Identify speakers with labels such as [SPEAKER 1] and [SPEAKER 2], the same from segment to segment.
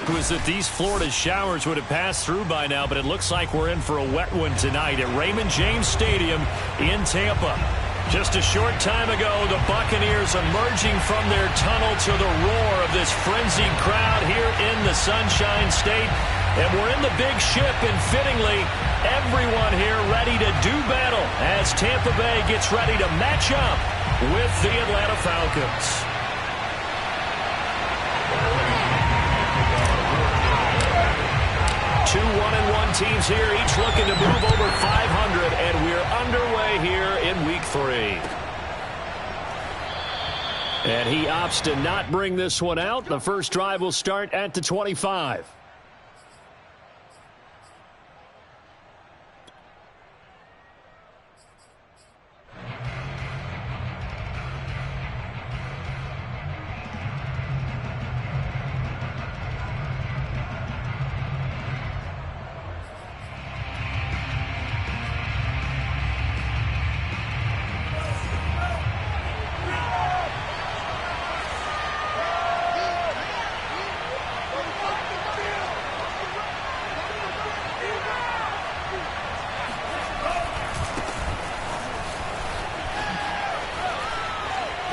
[SPEAKER 1] was that these Florida showers would have passed through by now, but it looks like we're in for a wet one tonight at Raymond James Stadium in Tampa. Just a short time ago, the Buccaneers emerging from their tunnel to the roar of this frenzied crowd here in the Sunshine State. And we're in the big ship, and fittingly, everyone here ready to do battle as Tampa Bay gets ready to match up with the Atlanta Falcons. Two 1-1 teams here, each looking to move over 500, and we're underway here in Week 3. And he opts to not bring this one out. The first drive will start at the 25.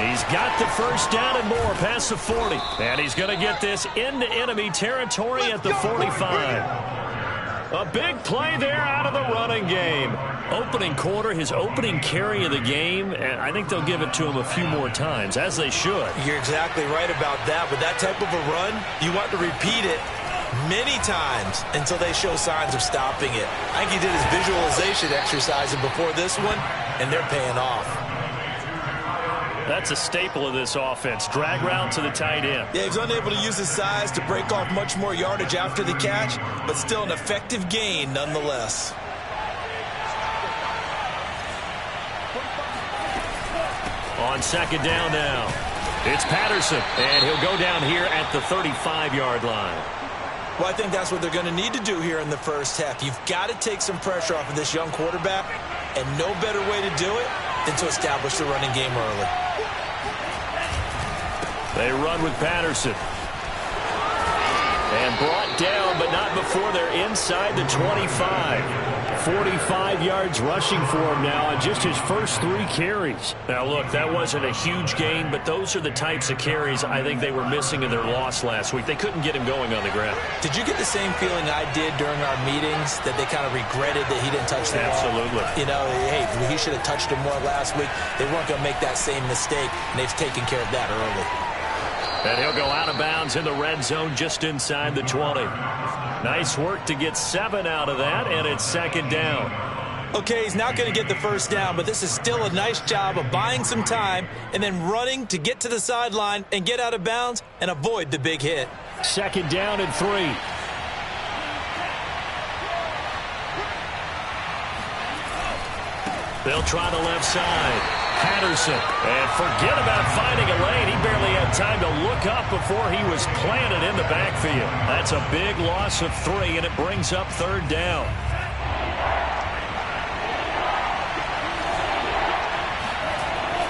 [SPEAKER 1] He's got the first down and more past the 40. And he's going to get this into enemy territory at the 45. A big play there out of the running game. Opening quarter, his opening carry of the game, and I think they'll give it to him a few more times, as they should.
[SPEAKER 2] You're exactly right about that. With that type of a run, you want to repeat it many times until they show signs of stopping it. I think he did his visualization exercise before this one, and they're paying off.
[SPEAKER 1] That's a staple of this offense. Drag route to the tight end.
[SPEAKER 2] Yeah, he's unable to use his size to break off much more yardage after the catch, but still an effective gain nonetheless.
[SPEAKER 1] On second down now, it's Patterson, and he'll go down here at the 35-yard line.
[SPEAKER 2] Well, I think that's what they're going to need to do here in the first half. You've got to take some pressure off of this young quarterback, and no better way to do it than to establish the running game early.
[SPEAKER 1] They run with Patterson. And brought down, but not before they're inside the 25. 45 yards rushing for him now on just his first 3 carries. Now, look, that wasn't a huge gain, but those are the types of carries I think they were missing in their loss last week. They couldn't get him going on the ground.
[SPEAKER 2] Did you get the same feeling I did during our meetings, that they kind of regretted that he didn't touch the ball?
[SPEAKER 1] Absolutely.
[SPEAKER 2] You know, hey, he should have touched him more last week. They weren't going to make that same mistake, and they've taken care of that early.
[SPEAKER 1] And he'll go out of bounds in the red zone just inside the 20. Nice work to get 7 out of that, and it's second down.
[SPEAKER 2] Okay, he's not going to get the first down, but this is still a nice job of buying some time and then running to get to the sideline and get out of bounds and avoid the big hit.
[SPEAKER 1] Second down and 3. They'll try the left side. Patterson, and forget about finding a lane. He barely had time to look up before he was planted in the backfield. That's a big loss of 3, and it brings up third down.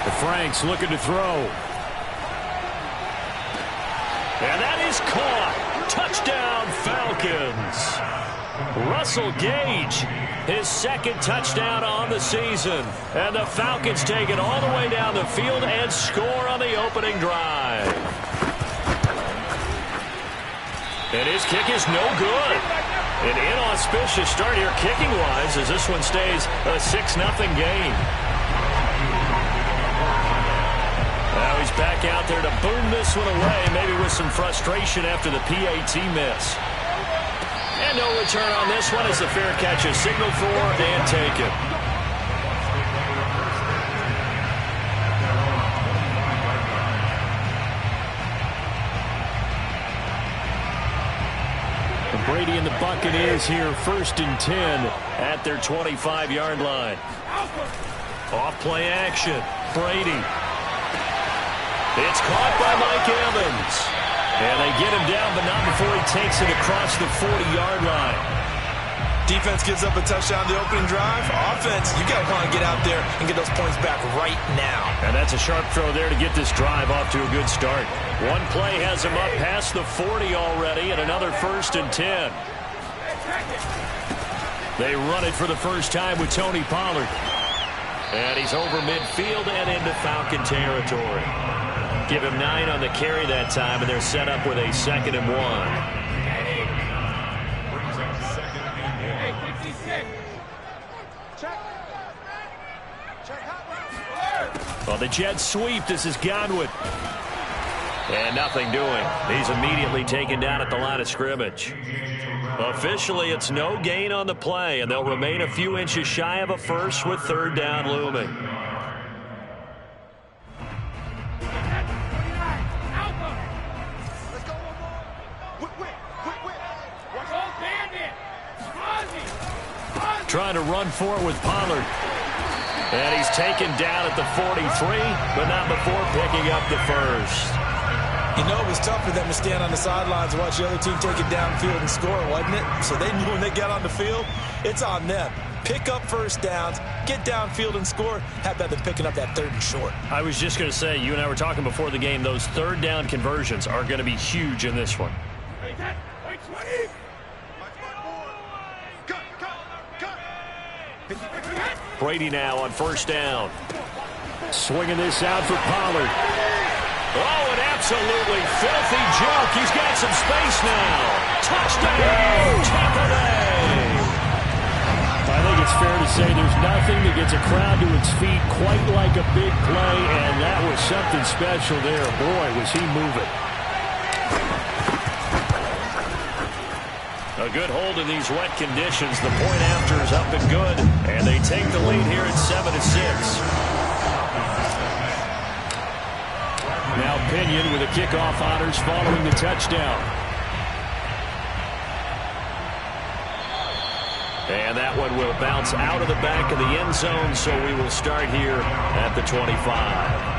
[SPEAKER 1] The Franks looking to throw. And that is caught. Touchdown, Falcons. Russell Gage, his second touchdown on the season. And the Falcons take it all the way down the field and score on the opening drive. And his kick is no good. An inauspicious start here kicking-wise as this one stays a 6-0 game. Now he's back out there to boom this one away, maybe with some frustration after the PAT miss. And no return on this one as the fair catch is signaled for and taken. Brady and the Buccaneers here, 1st and 10 at their 25-yard line. Off-play action. Brady. It's caught by Mike Evans. And they get him down, but not before he takes it across the 40-yard line.
[SPEAKER 2] Defense gives up a touchdown the opening drive. Offense, you got to kind of get out there and get those points back right now.
[SPEAKER 1] And that's a sharp throw there to get this drive off to a good start. One play has him up past the 40 already, and another 1st and 10. They run it for the first time with Tony Pollard. And he's over midfield and into Falcon territory. Give him 9 on the carry that time, and they're set up with a 2nd and 1. Well, the Jets sweep. This is Godwin. And nothing doing. He's immediately taken down at the line of scrimmage. Officially, it's no gain on the play, and they'll remain a few inches shy of a first with 3rd down looming. Trying to run for it with Pollard. And he's taken down at the 43, but not before picking up the first.
[SPEAKER 2] You know, it was tough for them to stand on the sidelines and watch the other team take it downfield and score, wasn't it? So they knew when they got on the field, it's on them. Pick up first downs, get downfield and score. How about them picking up that 3rd and short?
[SPEAKER 1] I was just going to say, you and I were talking before the game, those 3rd down conversions are going to be huge in this one. Brady now on 1st down. Swinging this out for Pollard. Oh, an absolutely filthy joke. He's got some space now. Touchdown, Tampa Bay. I think it's fair to say there's nothing that gets a crowd to its feet quite like a big play, and that was something special there. Boy, was he moving. A good hold in these wet conditions. The point after is up and good, and they take the lead here at 7-6. Now Pinion with a kickoff honors following the touchdown. And that one will bounce out of the back of the end zone, so we will start here at the 25.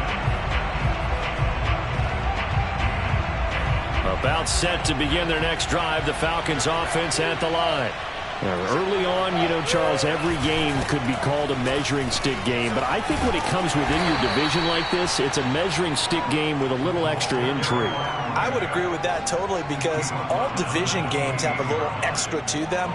[SPEAKER 1] About set to begin their next drive, the Falcons offense at the line. Early on, you know, Charles, every game could be called a measuring stick game, but I think when it comes within your division like this, it's a measuring stick game with a little extra intrigue.
[SPEAKER 2] I would agree with that totally, because all division games have a little extra to them.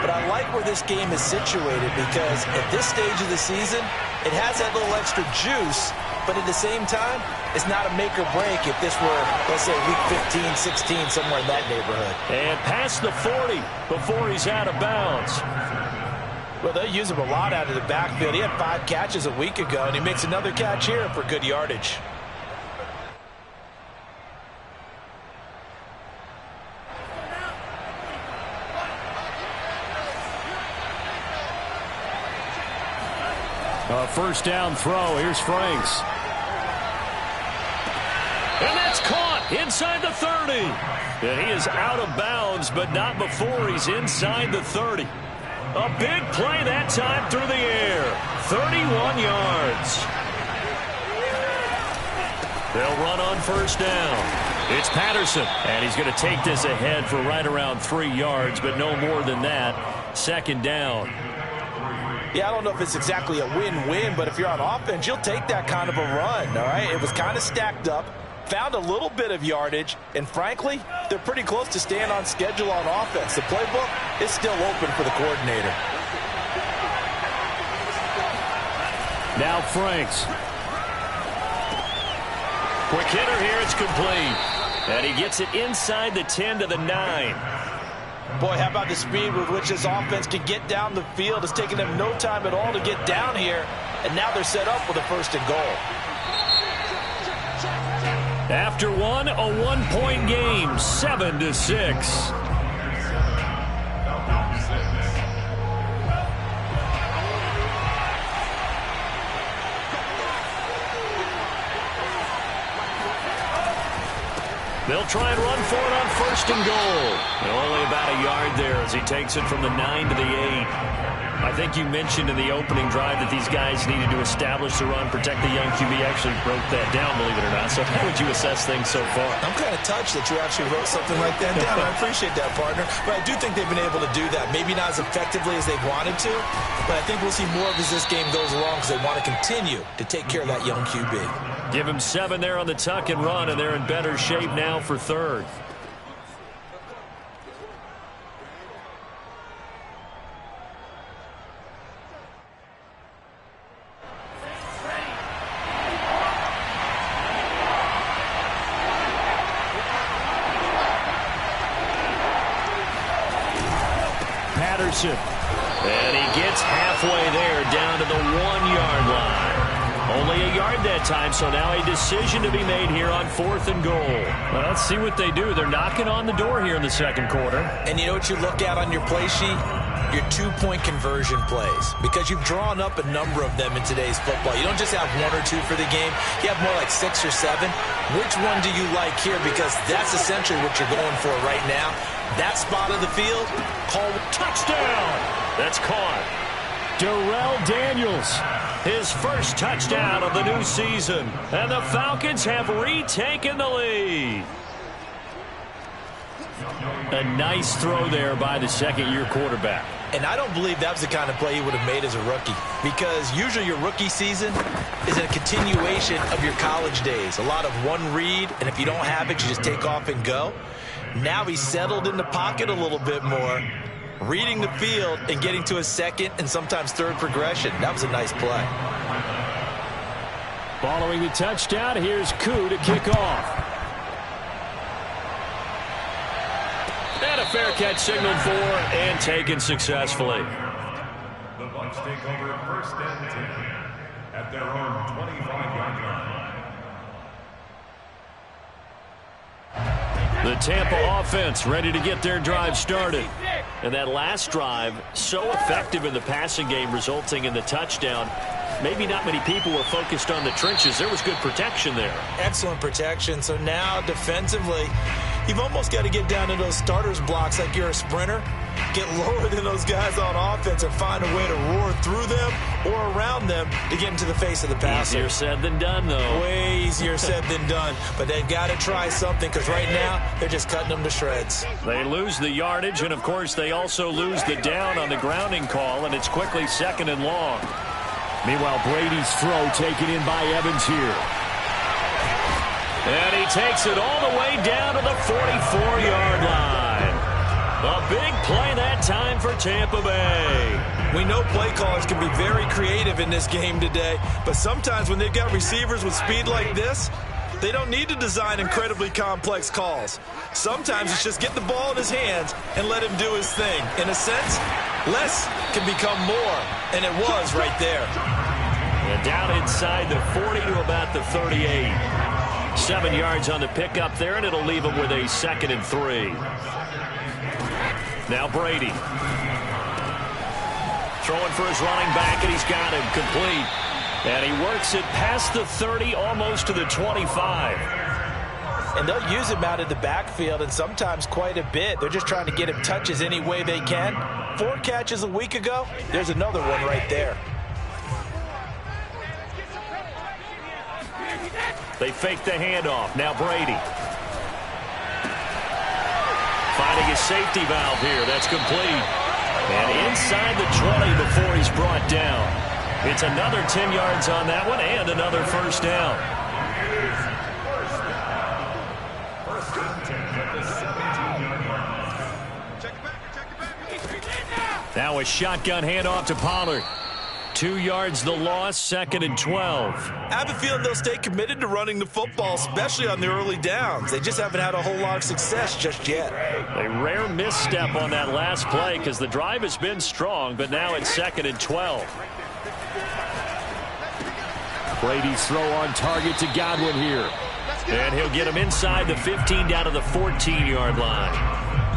[SPEAKER 2] But I like where this game is situated, because at this stage of the season, it has that little extra juice, but at the same time, it's not a make or break if this were, let's say, week 15, 16, somewhere in that neighborhood.
[SPEAKER 1] And past the 40 before he's out of bounds.
[SPEAKER 2] Well, they use him a lot out of the backfield. He had 5 catches a week ago, and he makes another catch here for good yardage.
[SPEAKER 1] A 1st down throw. Here's Franks. And that's caught inside the 30. And he is out of bounds, but not before he's inside the 30. A big play that time through the air. 31 yards. They'll run on 1st down. It's Patterson, and he's going to take this ahead for right around 3 yards, but no more than that. 2nd down.
[SPEAKER 2] Yeah, I don't know if it's exactly a win-win, but if you're on offense, you'll take that kind of a run, all right? It was kind of stacked up, found a little bit of yardage, and frankly, they're pretty close to staying on schedule on offense. The playbook is still open for the coordinator.
[SPEAKER 1] Now Franks. Quick hitter here, it's complete. And he gets it inside the 10 to the 9.
[SPEAKER 2] Boy, how about the speed with which this offense can get down the field? It's taken them no time at all to get down here, and now they're set up with a 1st and goal.
[SPEAKER 1] After one, a 1-point game, 7-6. They'll try and run for it on 1st and goal. And only about a yard there as he takes it from the 9 to the 8. I think you mentioned in the opening drive that these guys needed to establish the run, protect the young QB. Actually wrote that down, believe it or not. So how would you assess things so far?
[SPEAKER 2] I'm kind of touched that you actually wrote something like that down. I appreciate that, partner. But I do think they've been able to do that. Maybe not as effectively as they wanted to, but I think we'll see more of as this game goes along because they want to continue to take care of that young QB.
[SPEAKER 1] Give him 7 there on the tuck and run, and they're in better shape now for third. And he gets halfway there down to the 1-yard line. Only a yard that time, so now a decision to be made here on 4th and goal. Well, let's see what they do. They're knocking on the door here in the second quarter.
[SPEAKER 2] And you know what you look at on your play sheet? Your 2-point conversion plays, because you've drawn up a number of them in today's football. You don't just have 1 or 2 for the game. You have more like 6 or 7. Which one do you like here? Because that's essentially what you're going for right now. That spot of the field, call touchdown.
[SPEAKER 1] That's caught. Darrell Daniels, his first touchdown of the new season. And the Falcons have retaken the lead. A nice throw there by the second-year quarterback.
[SPEAKER 2] And I don't believe that was the kind of play he would have made as a rookie, because usually your rookie season is a continuation of your college days. A lot of one read, and if you don't have it, you just take off and go. Now he's settled in the pocket a little bit more, reading the field and getting to a second and sometimes third progression. That was a nice play.
[SPEAKER 1] Following the touchdown, here's Koo to kick off. And a fair catch signaled for and taken successfully.
[SPEAKER 3] The Bucs take over 1st and 10 at their own 25-yard line.
[SPEAKER 1] The Tampa offense ready to get their drive started. And that last drive, so effective in the passing game, resulting in the touchdown. Maybe not many people were focused on the trenches. There was good protection there.
[SPEAKER 2] Excellent protection. So now defensively, you've almost got to get down to those starters blocks like you're a sprinter. Get lower than those guys on offense and find a way to roar through them or around them to get into the face of the passer.
[SPEAKER 1] Easier said than done, though.
[SPEAKER 2] Way easier said than done. But they've got to try something, because right now they're just cutting them to shreds.
[SPEAKER 1] They lose the yardage, and, of course, they also lose the down on the grounding call, and it's quickly 2nd and long. Meanwhile, Brady's throw taken in by Evans here. And he takes it all the way down to the 44-yard line. A big play that time for Tampa Bay.
[SPEAKER 2] We know play callers can be very creative in this game today, but sometimes when they've got receivers with speed like this, they don't need to design incredibly complex calls. Sometimes it's just get the ball in his hands and let him do his thing. In a sense, less can become more, and it was right there.
[SPEAKER 1] And down inside the 40 to about the 38. 7 yards on the pickup there, and it'll leave him with a 2nd and 3. Now Brady. Throwing for his running back, and he's got him complete. And he works it past the 30, almost to the 25.
[SPEAKER 2] And they'll use him out of the backfield, and sometimes quite a bit. They're just trying to get him touches any way they can. 4 catches a week ago. There's another one right there.
[SPEAKER 1] They fake the handoff. Now Brady. Finding his safety valve here. That's complete. And inside the 20 before he's brought down. It's another 10 yards on that one and another first down. Now a shotgun handoff to Pollard. 2 yards the loss, 2nd and 12.
[SPEAKER 2] I have a feeling they'll stay committed to running the football, especially on the early downs. They just haven't had a whole lot of success just yet.
[SPEAKER 1] A rare misstep on that last play because the drive has been strong, but now it's 2nd and 12. Brady's throw on target to Godwin here. And he'll get him inside the 15 down to the 14-yard line.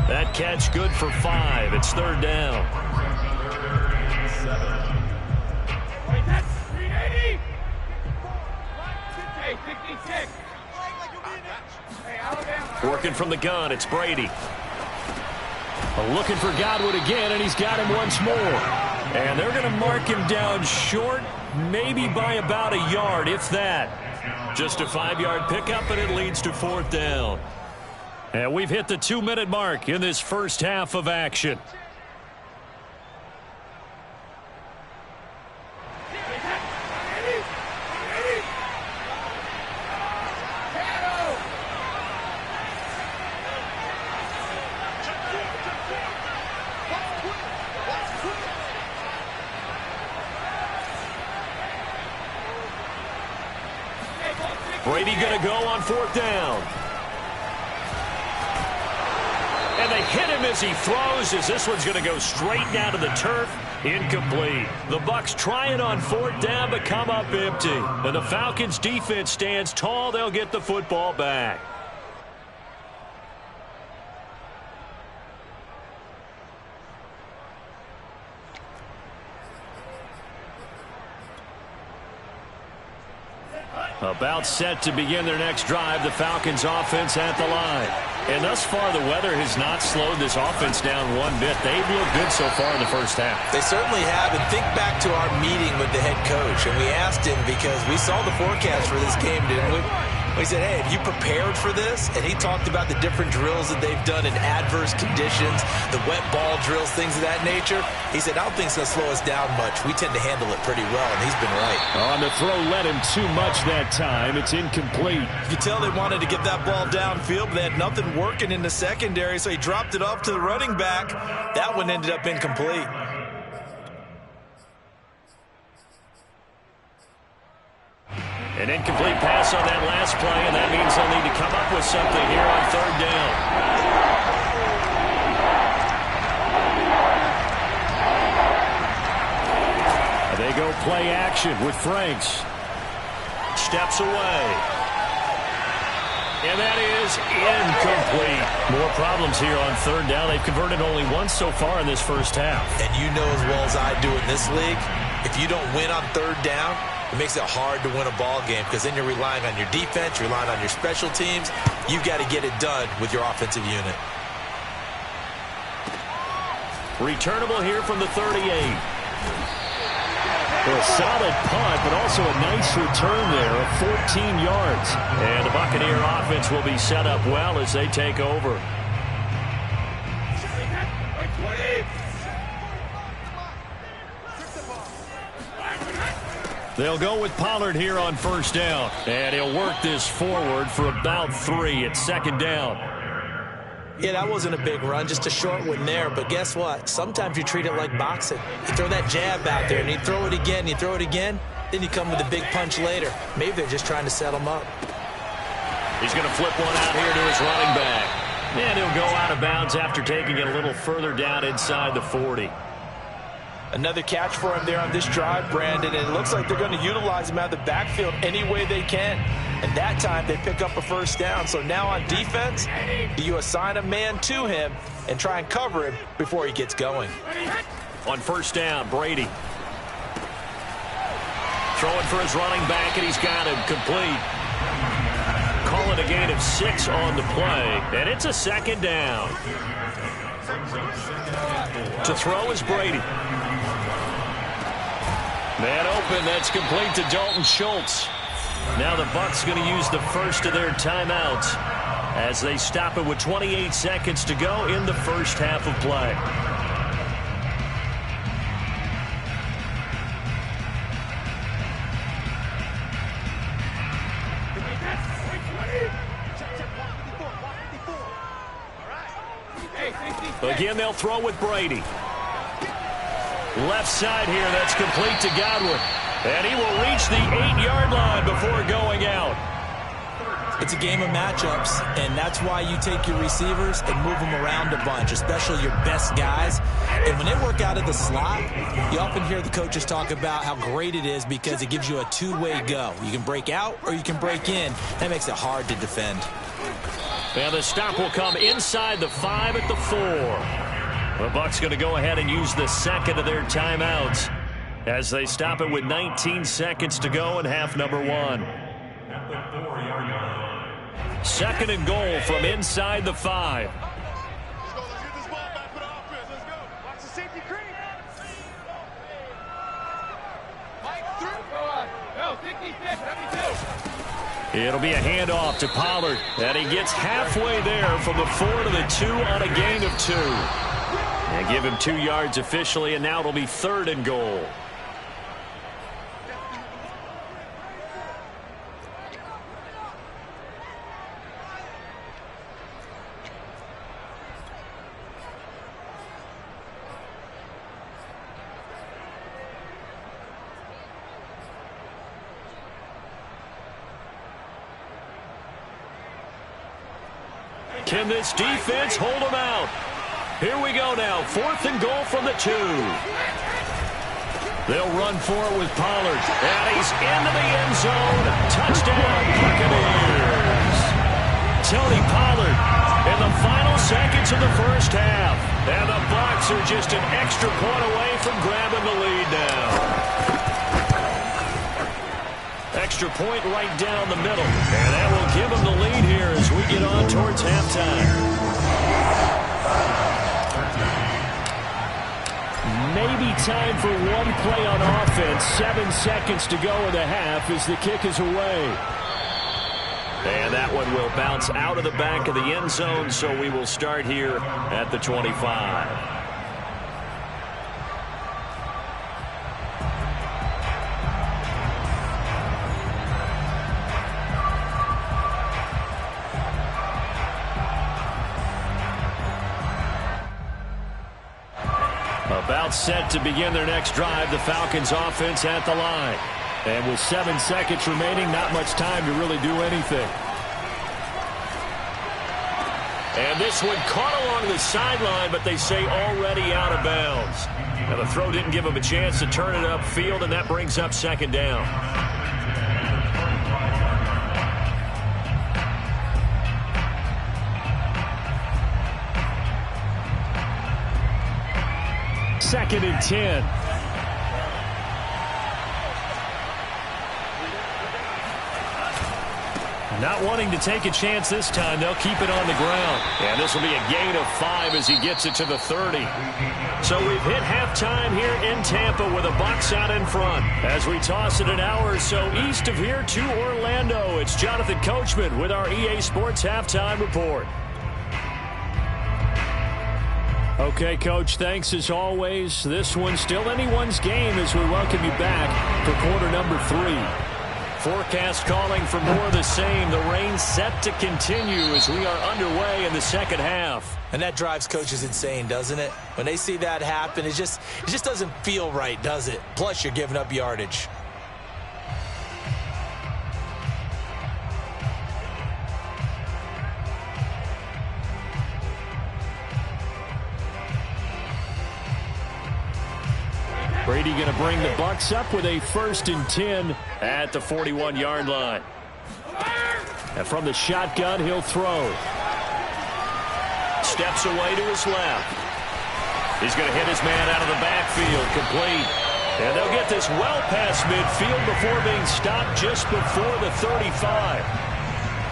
[SPEAKER 1] That catch good for 5. It's 3rd down. Working from the gun, it's Brady. Looking for Godwin again, and he's got him once more. And they're going to mark him down short, maybe by about a yard, if that. Just a 5-yard pickup, and it leads to 4th down. And we've hit the 2-minute mark in this first half of action. Brady going to go on 4th down. And they hit him as he throws, as this one's going to go straight down to the turf. Incomplete. The Bucs trying on 4th down, but come up empty. And the Falcons defense stands tall. They'll get the football back. About set to begin their next drive, the Falcons offense at the line. And thus far, the weather has not slowed this offense down one bit. They've looked good so far in the first half.
[SPEAKER 2] They certainly have. And think back to our meeting with the head coach. And we asked him, because we saw the forecast for this game, didn't we? We said, hey, have you prepared for this? And he talked about the different drills that they've done in adverse conditions, the wet ball drills, things of that nature. He said, I don't think it's going to slow us down much. We tend to handle it pretty well, and he's been right.
[SPEAKER 1] On the throw, led him too much that time. It's incomplete.
[SPEAKER 2] You could tell they wanted to get that ball downfield, but they had nothing working in the secondary, so he dropped it off to the running back. That one ended up incomplete.
[SPEAKER 1] An incomplete pass on that last play, and that means they'll need to come up with something here on 3rd down. They go play action with Franks. Steps away. And that is incomplete. More problems here on 3rd down. They've converted only once so far in this first half.
[SPEAKER 2] And you know as well as I do in this league, if you don't win on 3rd down, it makes it hard to win a ball game, because then you're relying on your defense, you're relying on your special teams. You've got to get it done with your offensive unit.
[SPEAKER 1] Returnable here from the 38. Well, a solid punt, but also a nice return there of 14 yards. And the Buccaneer offense will be set up well as they take over. They'll go with Pollard here on 1st down. And he'll work this forward for about 3 at 2nd down.
[SPEAKER 2] Yeah, that wasn't a big run, just a short one there. But guess what? Sometimes you treat it like boxing. You throw that jab out there, and you throw it again, you throw it again, then you come with a big punch later. Maybe they're just trying to set him up.
[SPEAKER 1] He's going to flip one out here to his running back. And he'll go out of bounds after taking it a little further down inside the 40.
[SPEAKER 2] Another catch for him there on this drive, Brandon, and it looks like they're going to utilize him out of the backfield any way they can. And that time they pick up a 1st down. So now on defense, you assign a man to him and try and cover him before he gets going.
[SPEAKER 1] On 1st down, Brady. Throwing for his running back, and he's got him complete. Calling a gain of 6 on the play, and it's a 2nd down. To throw is Brady. Man open, that's complete to Dalton Schultz. Now the Bucs going to use the first of their timeouts as they stop it with 28 seconds to go in the first half of play. Again, they'll throw with Brady. Left side here, that's complete to Godwin. And he will reach the 8-yard line before going out.
[SPEAKER 2] It's a game of matchups, and that's why you take your receivers and move them around a bunch, especially your best guys. And when they work out of the slot, you often hear the coaches talk about how great it is because it gives you a two-way go. You can break out or you can break in. That makes it hard to defend.
[SPEAKER 1] And the stop will come inside the 5 at the 4. The Bucs going to go ahead and use the second of their timeouts as they stop it with 19 seconds to go in half number 1. Second and goal from inside the 5. It'll be a handoff to Pollard, and he gets halfway there from the 4 to the 2 on a gain of 2. And give him 2 yards officially, and now it'll be 3rd and goal. Can this defense hold them out? Here we go now. 4th and goal from the 2. They'll run for it with Pollard. And he's into the end zone. Touchdown, Buccaneers. Tony Pollard in the final seconds of the first half. And the Bucs are just an extra point away from grabbing the lead now. Extra point right down the middle. And that will give them the lead here as we get on towards halftime. Maybe time for one play on offense. 7 seconds to go in the half as the kick is away. And that one will bounce out of the back of the end zone, so we will start here at the 25. About set to begin their next drive, the Falcons offense at the line. And with 7 seconds remaining, not much time to really do anything. And this one caught along the sideline, but they say already out of bounds. Now the throw didn't give him a chance to turn it upfield, and that brings up 2nd down. Second and 10. Not wanting to take a chance this time, they'll keep it on the ground. And this will be a gain of 5 as he gets it to the 30. So we've hit halftime here in Tampa with the Bucs out in front. As we toss it an hour or so east of here to Orlando, it's Jonathan Coachman with our EA Sports Halftime Report. Okay, Coach, thanks as always. This one's still anyone's game as we welcome you back for quarter number 3. Forecast calling for more of the same. The rain set to continue as we are underway in the second half.
[SPEAKER 2] And that drives coaches insane, doesn't it? When they see that happen, it just doesn't feel right, does it? Plus, you're giving up yardage.
[SPEAKER 1] Brady going to bring the Bucs up with a 1st and 10 at the 41-yard line. And from the shotgun, he'll throw. Steps away to his left. He's going to hit his man out of the backfield, complete. And they'll get this well past midfield before being stopped just before the 35.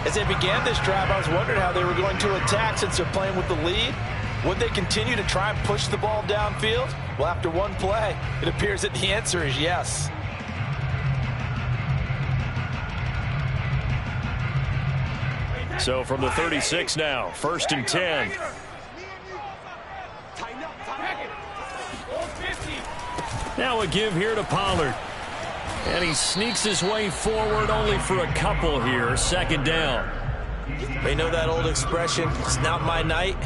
[SPEAKER 2] As they began this drive, I was wondering how they were going to attack since they're playing with the lead. Would they continue to try and push the ball downfield? Well, after one play, it appears that the answer is yes.
[SPEAKER 1] So from the 36 now, 1st and 10. Now a give here to Pollard. And he sneaks his way forward only for a couple here. 2nd down.
[SPEAKER 2] They know that old expression, it's not my night.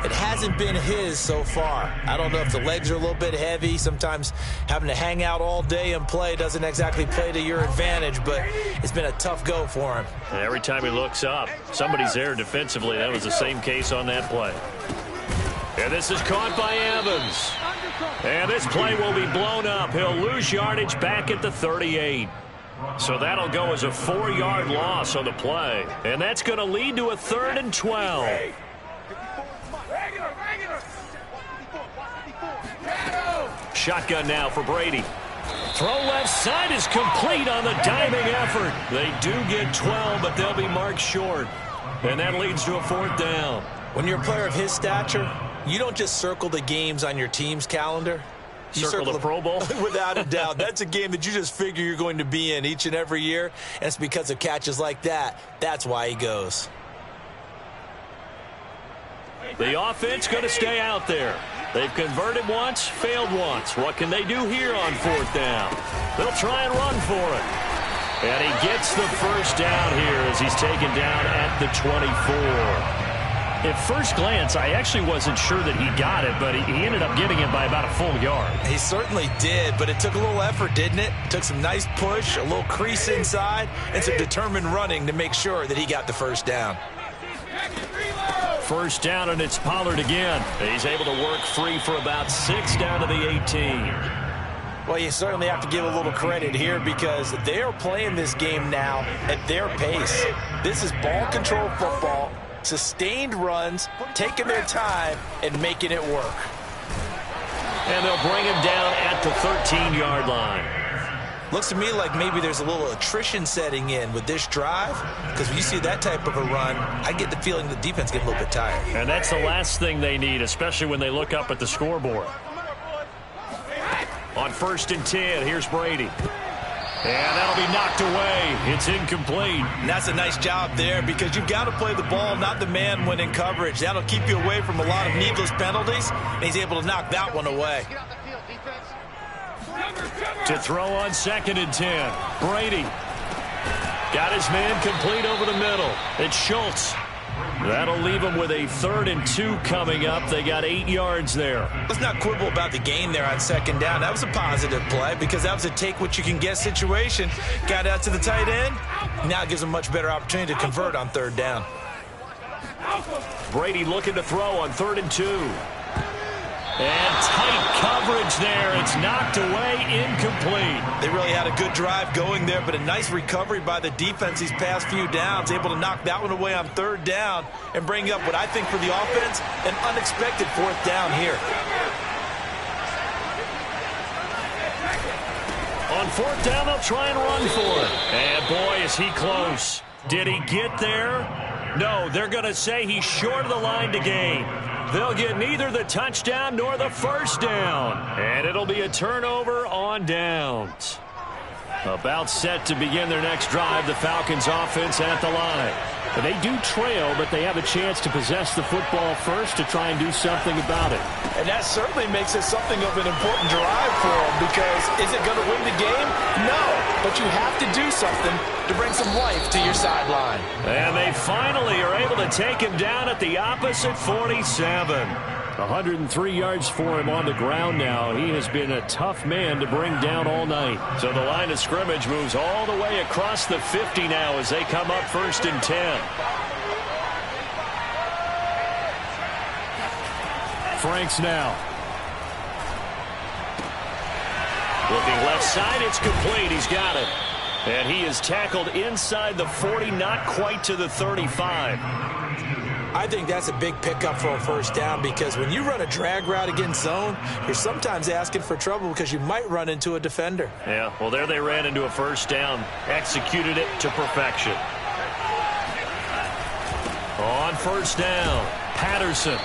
[SPEAKER 2] It hasn't been his so far. I don't know if the legs are a little bit heavy. Sometimes having to hang out all day and play doesn't exactly play to your advantage, but it's been a tough go for him.
[SPEAKER 1] And every time he looks up, somebody's there defensively. That was the same case on that play. And this is caught by Evans. And this play will be blown up. He'll lose yardage back at the 38. So that'll go as a 4-yard loss on the play. And that's going to lead to a 3rd and 12. Shotgun now for Brady. Throw left side is complete on the diving effort. They do get 12, but they'll be marked short. And that leads to a 4th down.
[SPEAKER 2] When you're a player of his stature, you don't just circle the games on your team's calendar.
[SPEAKER 1] Circle the Pro Bowl?
[SPEAKER 2] Without a doubt. That's a game that you just figure you're going to be in each and every year. And it's because of catches like that. That's why he goes.
[SPEAKER 1] The offense going to stay out there. They've converted once, failed once. What can they do here on 4th down? They'll try and run for it. And he gets the first down here as he's taken down at the 24. At first glance, I actually wasn't sure that he got it, but he ended up getting it by about a full yard.
[SPEAKER 2] He certainly did, but it took a little effort, didn't it? Took some nice push, a little crease inside, and some determined running to make sure that he got the first down.
[SPEAKER 1] First down, and it's Pollard again. He's able to work free for about 6 down to the 18.
[SPEAKER 2] Well, you certainly have to give a little credit here because they are playing this game now at their pace. This is ball control football, sustained runs, taking their time, and making it work.
[SPEAKER 1] And they'll bring him down at the 13-yard line.
[SPEAKER 2] Looks to me like maybe there's a little attrition setting in with this drive, because when you see that type of a run, I get the feeling the defense gets a little bit tired.
[SPEAKER 1] And that's the last thing they need, especially when they look up at the scoreboard. On 1st and 10, here's Brady. And that'll be knocked away. It's incomplete.
[SPEAKER 2] And that's a nice job there because you've got to play the ball, not the man when in coverage. That'll keep you away from a lot of needless penalties, and he's able to knock that one away.
[SPEAKER 1] To throw on 2nd and 10. Brady. Got his man complete over the middle. It's Schultz. That'll leave them with a 3rd and 2 coming up. They got 8 yards there.
[SPEAKER 2] Let's not quibble about the gain there on 2nd down. That was a positive play because that was a take-what-you-can-get situation. Got out to the tight end. Now it gives them a much better opportunity to convert on 3rd down.
[SPEAKER 1] Brady looking to throw on 3rd and 2. And tight coverage there. It's knocked away, incomplete.
[SPEAKER 2] They really had a good drive going there, but a nice recovery by the defense these past few downs. Able to knock that one away on 3rd down and bring up what I think for the offense, an unexpected 4th down here.
[SPEAKER 1] On 4th down, they'll try and run for it. And boy, is he close. Did he get there? No, they're going to say he's short of the line to gain. They'll get neither the touchdown nor the first down. And it'll be a turnover on downs. About set to begin their next drive, the Falcons offense at the line. They do trail, but they have a chance to possess the football first to try and do something about it.
[SPEAKER 2] And that certainly makes it something of an important drive for them because is it going to win the game? No, but you have to do something to bring some life to your sideline.
[SPEAKER 1] And they finally are able to take him down at the opposite 47. 103 yards for him on the ground now. He has been a tough man to bring down all night. So the line of scrimmage moves all the way across the 50 now as they come up 1st and 10. Franks now. Looking left side, it's complete. He's got it. And he is tackled inside the 40, not quite to the 35.
[SPEAKER 2] I think that's a big pickup for a 1st down because when you run a drag route against zone, you're sometimes asking for trouble because you might run into a defender.
[SPEAKER 1] Yeah, well, there they ran into a 1st down, executed it to perfection. On 1st down, Patterson.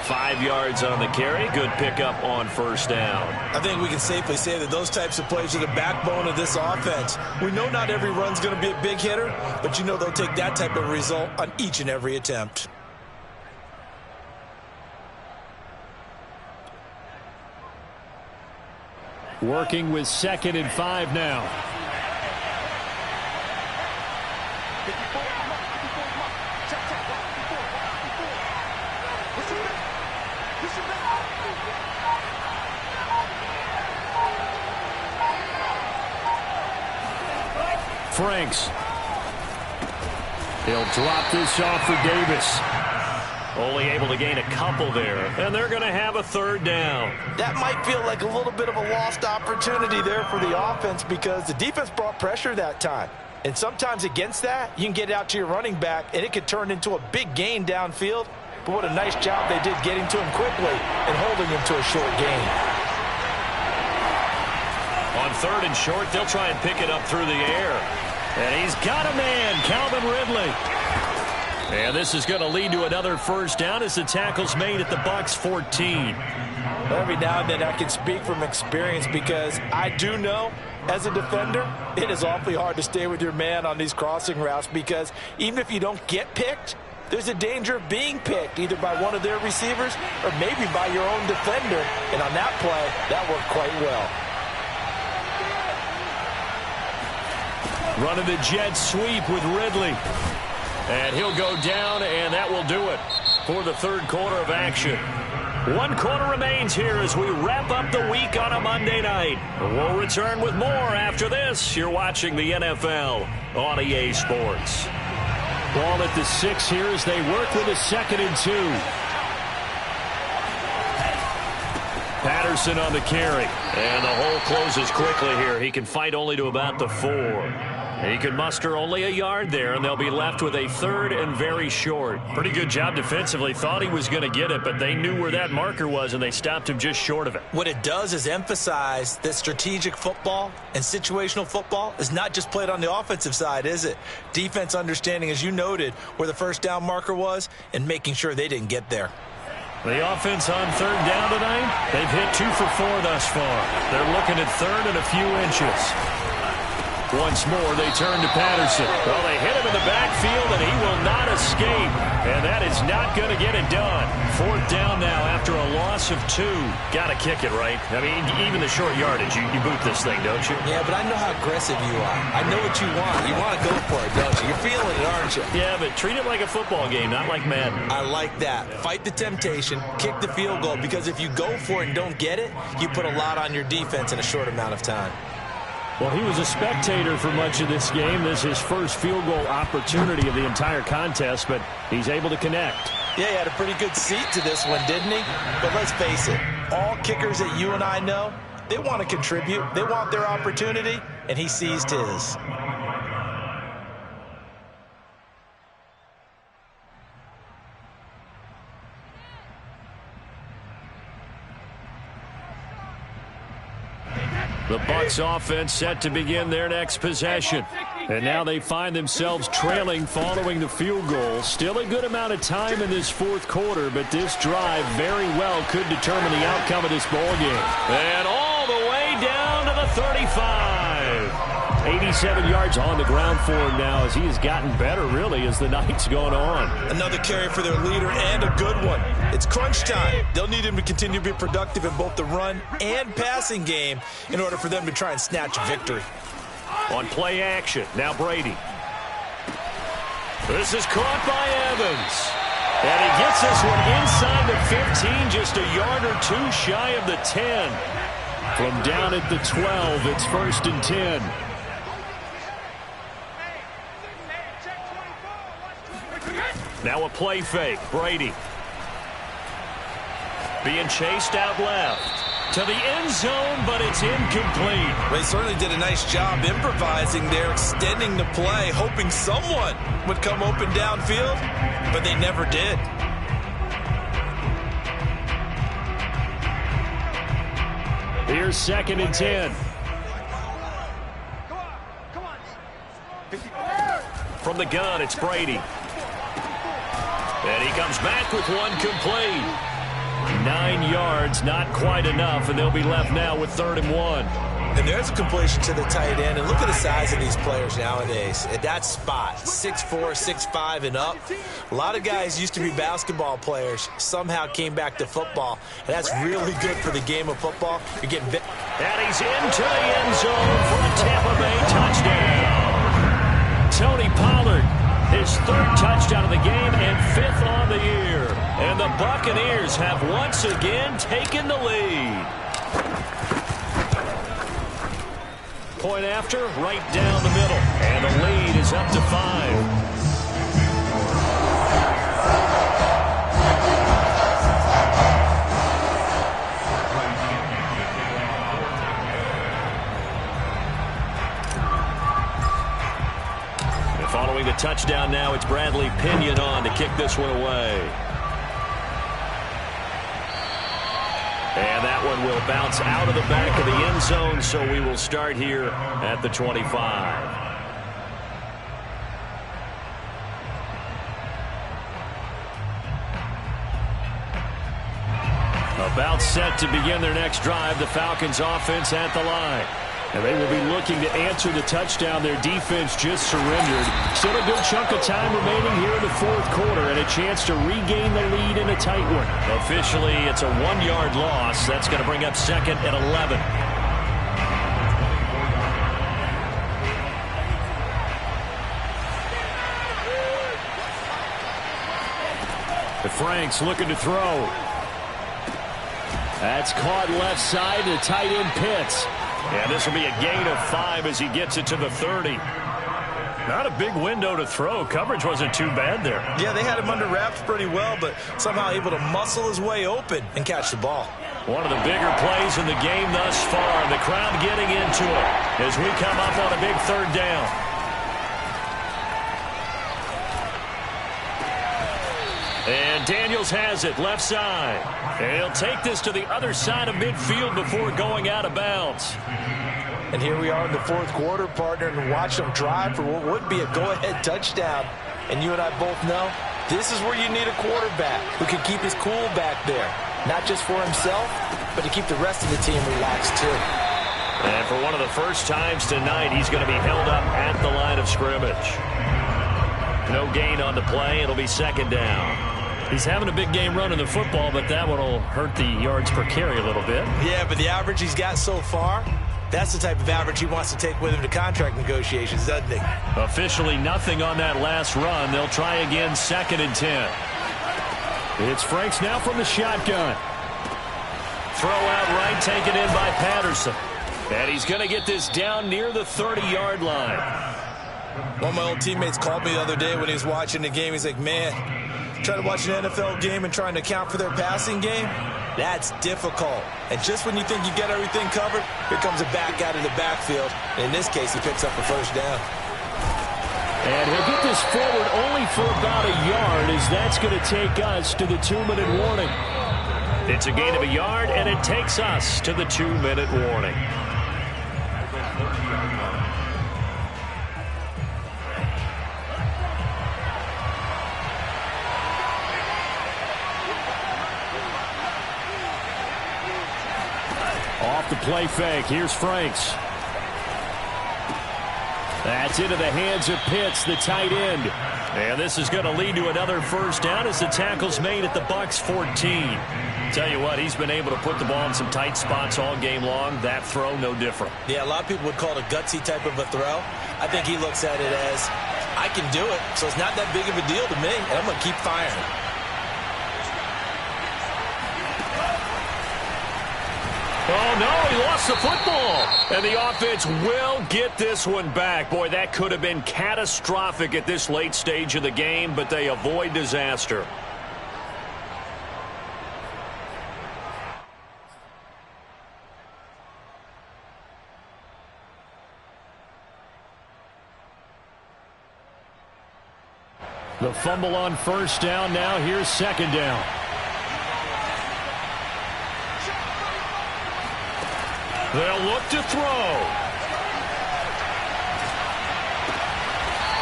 [SPEAKER 1] 5 yards on the carry. Good pickup on 1st down.
[SPEAKER 2] I think we can safely say that those types of plays are the backbone of this offense. We know not every run's going to be a big hitter, but you know they'll take that type of result on each and every attempt.
[SPEAKER 1] Working with 2nd and 5 now. Franks. He'll drop this off for Davis. Only able to gain a couple there. And they're going to have a 3rd down.
[SPEAKER 2] That might feel like a little bit of a lost opportunity there for the offense because the defense brought pressure that time. And sometimes against that, you can get out to your running back, and it could turn into a big gain downfield. But what a nice job they did getting to him quickly and holding him to a short gain.
[SPEAKER 1] On 3rd and short, they'll try and pick it up through the air. And he's got a man, Calvin Ridley. And this is going to lead to another first down as the tackle's made at the Bucs 14.
[SPEAKER 2] Every now and then I can speak from experience because I do know as a defender it is awfully hard to stay with your man on these crossing routes because even if you don't get picked, there's a danger of being picked either by one of their receivers or maybe by your own defender. And on that play, that worked quite well.
[SPEAKER 1] Running the jet sweep with Ridley. And he'll go down, and that will do it for the third quarter of action. 1 quarter remains here as we wrap up the week on a Monday night. We'll return with more after this. You're watching the NFL on EA Sports. Ball at the 6 here as they work with a 2nd and 2. Patterson on the carry. And the hole closes quickly here. He can fight only to about the 4. He can muster only a yard there, and they'll be left with a 3rd and very short. Pretty good job defensively. Thought he was going to get it, but they knew where that marker was, and they stopped him just short of it.
[SPEAKER 2] What it does is emphasize that strategic football and situational football is not just played on the offensive side, is it? Defense understanding, as you noted, where the first down marker was and making sure they didn't get there.
[SPEAKER 1] The offense on 3rd down tonight, they've hit 2 for 4 thus far. They're looking at 3rd and a few inches. Once more, they turn to Patterson. Well, they hit him in the backfield, and he will not escape. And that is not going to get it done. 4th down now after a loss of 2. Got to kick it, right? I mean, even the short yardage, you boot this thing, don't you?
[SPEAKER 2] Yeah, but I know how aggressive you are. I know what you want. You want to go for it, don't you? You're feeling it, aren't you?
[SPEAKER 1] Yeah, but treat it like a football game, not like Madden.
[SPEAKER 2] I like that. Fight the temptation, kick the field goal, because if you go for it and don't get it, you put a lot on your defense in a short amount of time.
[SPEAKER 1] Well, he was a spectator for much of this game. This is his first field goal opportunity of the entire contest, but he's able to connect.
[SPEAKER 2] Yeah, he had a pretty good seat to this one, didn't he? But let's face it, all kickers that you and I know, they want to contribute. They want their opportunity, and he seized his.
[SPEAKER 1] The Bucs offense set to begin their next possession. And now they find themselves trailing following the field goal. Still a good amount of time in this 4th quarter, but this drive very well could determine the outcome of this ball game. And all the way down to the 35. 87 yards on the ground for him now as he has gotten better, really, as the night's gone on.
[SPEAKER 2] Another carry for their leader and a good one. It's crunch time. They'll need him to continue to be productive in both the run and passing game in order for them to try and snatch a victory.
[SPEAKER 1] On play action, now Brady. This is caught by Evans. And he gets this one inside the 15, just a yard or 2 shy of the 10. From down at the 12, it's 1st and 10. Now a play fake. Brady. Being chased out left. To the end zone, but it's incomplete.
[SPEAKER 2] They certainly did a nice job improvising there, extending the play, hoping someone would come open downfield, but they never did.
[SPEAKER 1] Here's 2nd and 10. From the gun, it's Brady. And he comes back with one complete. 9 yards, not quite enough, and they'll be left now with 3rd and 1.
[SPEAKER 2] And there's a completion to the tight end. And look at the size of these players nowadays. At that spot, 6'4", 6'5", and up. A lot of guys used to be basketball players, somehow came back to football. And that's really good for the game of football. You're getting bit.
[SPEAKER 1] And he's into the end zone for a Tampa Bay touchdown. Tony Pollard, his 3rd touchdown of the game and 5th on the year. And the Buccaneers have once again taken the lead. Point after, right down the middle. And the lead is up to 5. Following the touchdown now, it's Bradley Pinion on to kick this one away. And that one will bounce out of the back of the end zone, so we will start here at the 25. About set to begin their next drive, the Falcons offense at the line. And they will be looking to answer the touchdown their defense just surrendered. Still a good chunk of time remaining here in the fourth quarter and a chance to regain the lead in a tight one. Officially, it's a 1-yard loss. That's going to bring up second and 11. Franks looking to throw. That's caught left side to tight end Pitts. And this will be a gain of 5 as he gets it to the 30. Not a big window to throw. Coverage wasn't too bad there.
[SPEAKER 2] Yeah, they had him under wraps pretty well, but somehow able to muscle his way open and catch the ball.
[SPEAKER 1] One of the bigger plays in the game thus far. The crowd getting into it as we come up on a big third down. And Daniels has it left side. And he'll take this to the other side of midfield before going out of bounds.
[SPEAKER 2] And here we are in the fourth quarter, partner, and watch them drive for what would be a go-ahead touchdown. And you and I both know this is where you need a quarterback who can keep his cool back there. Not just for himself, but to keep the rest of the team relaxed too.
[SPEAKER 1] And for one of the first times tonight, he's going to be held up at the line of scrimmage. No gain on the play. It'll be second down. He's having a big game running the football, but that one will hurt the yards per carry a little bit.
[SPEAKER 2] Yeah, but the average he's got so far, that's the type of average he wants to take with him to contract negotiations, doesn't he?
[SPEAKER 1] Officially nothing on that last run. They'll try again, second and 10. It's Franks now from the shotgun. Throw out right, taken in by Patterson. And he's going to get this down near the 30-yard line.
[SPEAKER 2] One of my old teammates called me the other day when he was watching the game. He's like, man, trying to watch an NFL game and trying to account for their passing game, that's difficult. And just when you think you get everything covered, here comes a back out of the backfield. And in this case, he picks up a first down.
[SPEAKER 1] And he'll get this forward only for about a yard, as that's going to take us to the 2-minute warning. It's a gain of a yard, and it takes us to the 2-minute warning. Off the play fake. Here's Franks. That's into the hands of Pitts, the tight end. And this is going to lead to another first down as the tackle's made at the Bucs 14. Tell you what, he's been able to put the ball in some tight spots all game long. That throw, no different.
[SPEAKER 2] Yeah, a lot of people would call it a gutsy type of a throw. I think he looks at it as, I can do it, so it's not that big of a deal to me, and I'm going to keep firing.
[SPEAKER 1] Oh, no, he lost the football. And the offense will get this one back. Boy, that could have been catastrophic at this late stage of the game, but they avoid disaster. The fumble on first down. Now here's second down. They'll look to throw.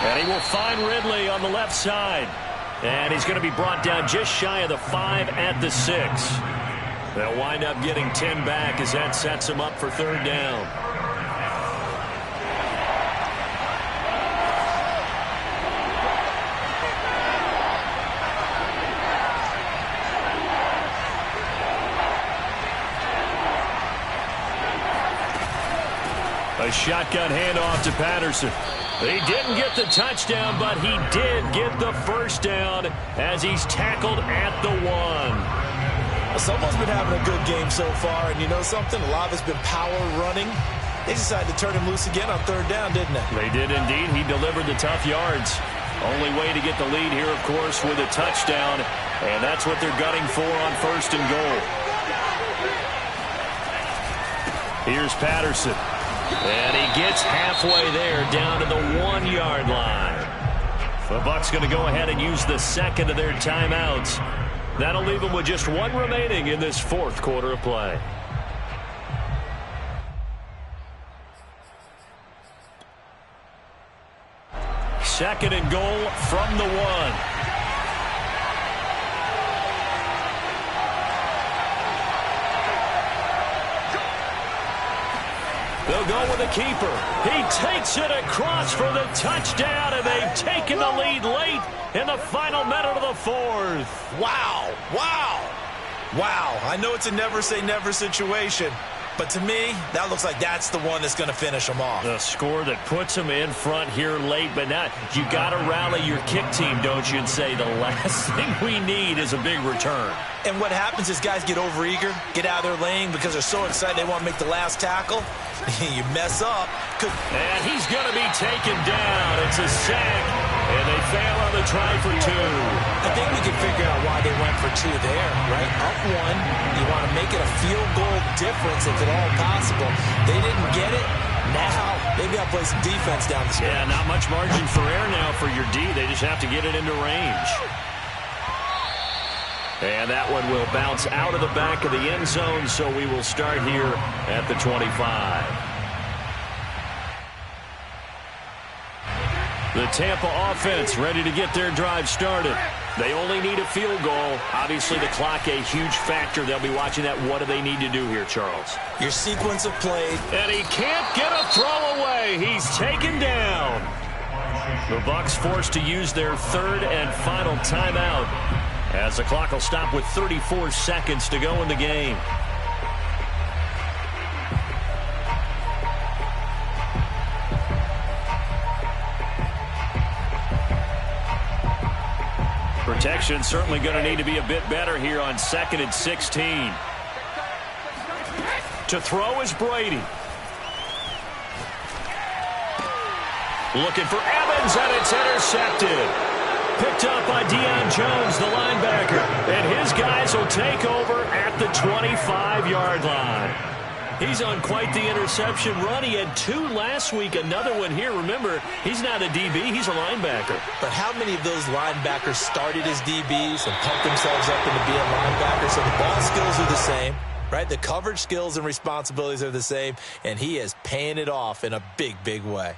[SPEAKER 1] And he will find Ridley on the left side. And he's going to be brought down just shy of the 5 at the 6. They'll wind up getting 10 back as that sets him up for third down. A shotgun handoff to Patterson. He didn't get the touchdown, but he did get the first down as he's tackled at the 1.
[SPEAKER 2] Well, someone's been having a good game so far, and you know something? A lot of it's been power running. They decided to turn him loose again on third down, didn't they?
[SPEAKER 1] They did indeed. He delivered the tough yards. Only way to get the lead here, of course, with a touchdown, and that's what they're gunning for on first and goal. Here's Patterson. And he gets halfway there down to the 1-yard line. The Bucs going to go ahead and use the second of their timeouts. That'll leave them with just one remaining in this fourth quarter of play. Second and goal from the 1. go with the keeper. He takes it across for the touchdown, and they've taken the lead late in the final minute of the fourth.
[SPEAKER 2] Wow, wow, wow. I know it's a never-say-never situation, but to me, that looks like that's the one that's going to finish them off.
[SPEAKER 1] The score that puts them in front here late, but now you got to rally your kick team, don't you, and say the last thing we need is a big return.
[SPEAKER 2] And what happens is guys get overeager, get out of their lane because they're so excited they want to make the last tackle. You mess up.
[SPEAKER 1] And he's going to be taken down. It's a sack, and they fail on the try for two.
[SPEAKER 2] I think we can figure out why they went for two there, right? Up one, you want to make it a field goal difference if at all possible. They didn't get it. Now they've got to play some defense down the stretch.
[SPEAKER 1] Yeah, not much margin for error now for your D. They just have to get it into range. And that one will bounce out of the back of the end zone, so we will start here at the 25. The Tampa offense ready to get their drive started. They only need a field goal. Obviously, the clock a huge factor. They'll be watching that. What do they need to do here, Charles?
[SPEAKER 2] Your sequence of plays.
[SPEAKER 1] And he can't get a throw away. He's taken down. The Bucs forced to use their third and final timeout, as the clock will stop with 34 seconds to go in the game. Protection certainly going to need to be a bit better here on 2nd and 16. To throw is Brady. Looking for Evans, and it's intercepted. Picked up by Deion Jones, the linebacker. And his guys will take over at the 25-yard line. He's on quite the interception run. He had 2 last week, another one here. Remember, he's not a DB, he's a linebacker.
[SPEAKER 2] But how many of those linebackers started as DBs and pumped themselves up into being linebackers? So the ball skills are the same, right? The coverage skills and responsibilities are the same, and he is paying it off in a big, big way.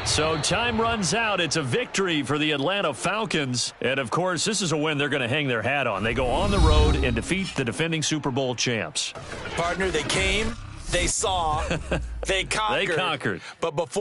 [SPEAKER 1] So time runs out. It's a victory for the Atlanta Falcons. And, of course, this is a win they're going to hang their hat on. They go on the road and defeat the defending Super Bowl champs.
[SPEAKER 2] Partner, they came, they saw, they conquered.
[SPEAKER 1] They conquered.
[SPEAKER 2] But before